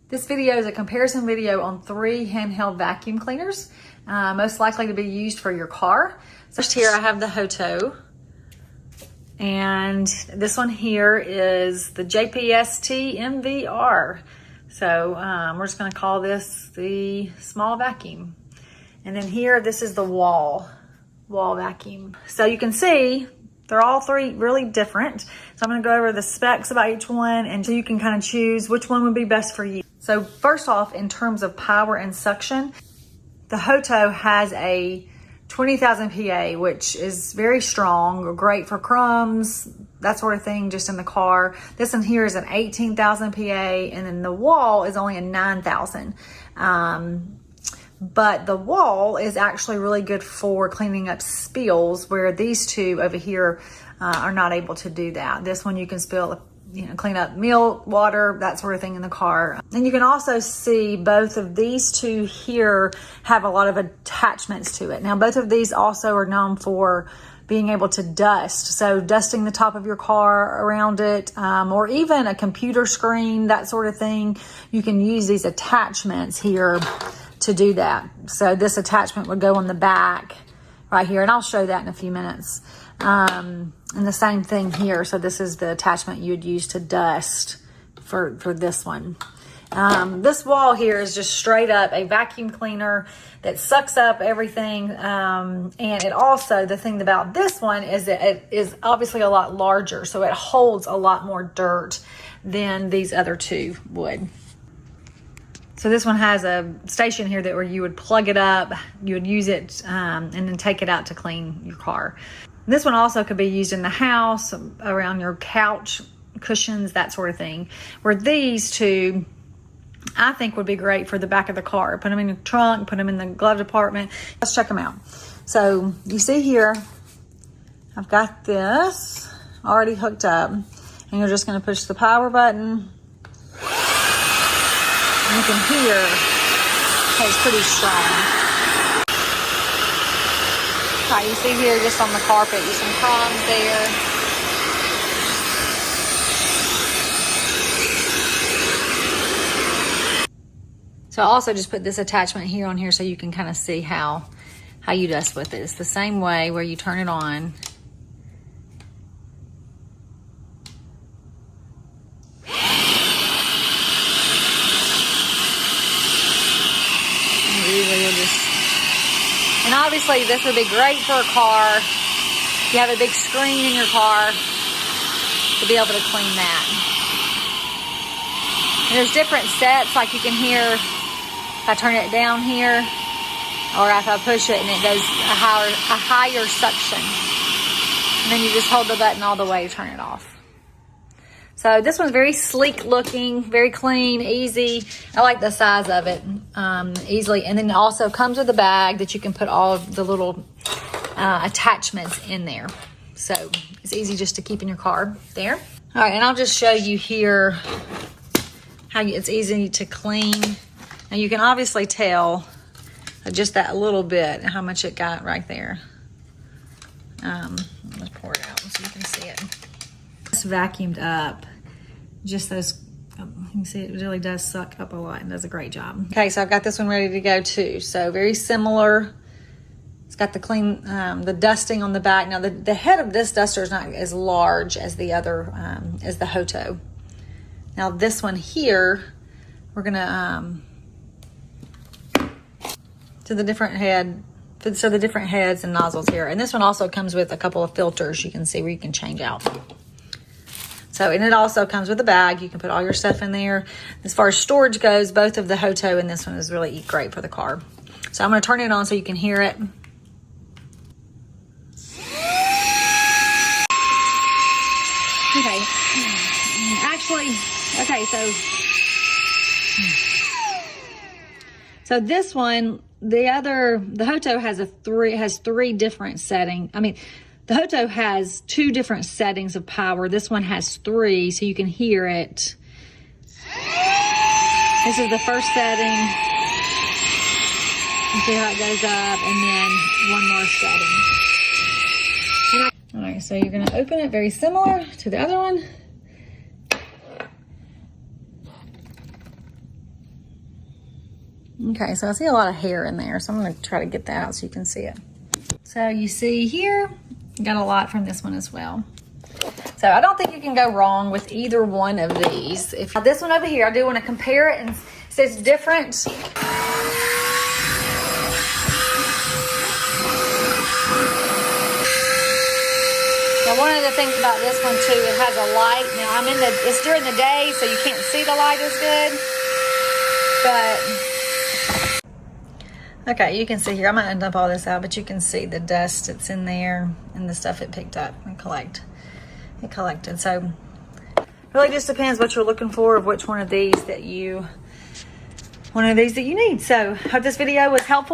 This video is a comparison video on 3 handheld vacuum cleaners, most likely to be used for your car. First here I have the HOTO, and this one here is the JPST MVR. So we're just gonna call this the small vacuum. And then here, this is the Whall vacuum. So you can see they're all 3 really different. So I'm gonna go over the specs about each one, and so you can kind of choose which one would be best for you. So first off, in terms of power and suction, the HOTO has a 20,000 PA, which is very strong, great for crumbs, that sort of thing, just in the car. This one here is an 18,000 PA, and then the Whall is only a 9,000. But the Whall is actually really good for cleaning up spills, where these two over here are not able to do that. This one you can clean up meal, water, that sort of thing in the car. And you can also see both of these two here have a lot of attachments to it. Now, both of these also are known for being able to dust. So dusting the top of your car around it, or even a computer screen, that sort of thing. You can use these attachments here to do that. So this attachment would go on the back right here, and I'll show that in a few minutes. And the same thing here. So this is the attachment you'd use to dust for this one. This Whall here is just straight up a vacuum cleaner that sucks up everything. And it also, the thing about this one is that it is obviously a lot larger. So it holds a lot more dirt than these other two would. So this one has a station here where you would plug it up, you would use it, and then take it out to clean your car. This one also could be used in the house, around your couch, cushions, that sort of thing. Where these two, I think, would be great for the back of the car. Put them in your trunk, put them in the glove compartment. Let's check them out. So you see here, I've got this already hooked up, and you're just gonna push the power button. You can hear it's pretty strong. Right, you see here just on the carpet, there's some crumbs there. So I also just put this attachment here on here so you can kind of see how you dust with it. It's the same way where you turn it on. And obviously this would be great for a car. You have a big screen in your car to be able to clean that. And there's different sets, like you can hear if I turn it down here, or if I push it and it goes a higher suction. And then you just hold the button all the way to turn it off. So this one's very sleek looking, very clean, easy. I like the size of it, easily. And then it also comes with a bag that you can put all of the little attachments in there. So it's easy just to keep in your car there. All right, and I'll just show you here how it's easy to clean. Now you can obviously tell just that little bit, how much it got right there. Let's pour it out so you can see it. It's vacuumed up. Just those, you can see it really does suck up a lot and does a great job. Okay, so I've got this one ready to go too. So very similar. It's got the clean, the dusting on the back. Now the head of this duster is not as large as the other, as the HOTO. Now this one here, we're gonna, to the different head, so the different heads and nozzles here. And this one also comes with a couple of filters you can see where you can change out. So, and it also comes with a bag. You can put all your stuff in there. As far as storage goes, both of the HOTO and this one is really great for the car. So I'm gonna turn it on so you can hear it. Okay, actually, okay, so this one, the HOTO has 3 different settings. I mean, the HOTO has 2 different settings of power. This one has 3, so you can hear it. This is the first setting. You see how it goes up, and then one more setting. All right, so you're gonna open it very similar to the other one. Okay, so I see a lot of hair in there, so I'm gonna try to get that out so you can see it. So you see here, got a lot from this one as well. So I don't think you can go wrong with either one of these. Now this one over here, I do want to compare it and say it's different. Now one of the things about this one too, it has a light. Now it's during the day, so you can't see the light as good. But, okay, you can see here, I'm gonna dump all this out, but you can see the dust that's in there and the stuff it picked up and collected. So really just depends what you're looking for, of which one of these that you need. So hope this video was helpful.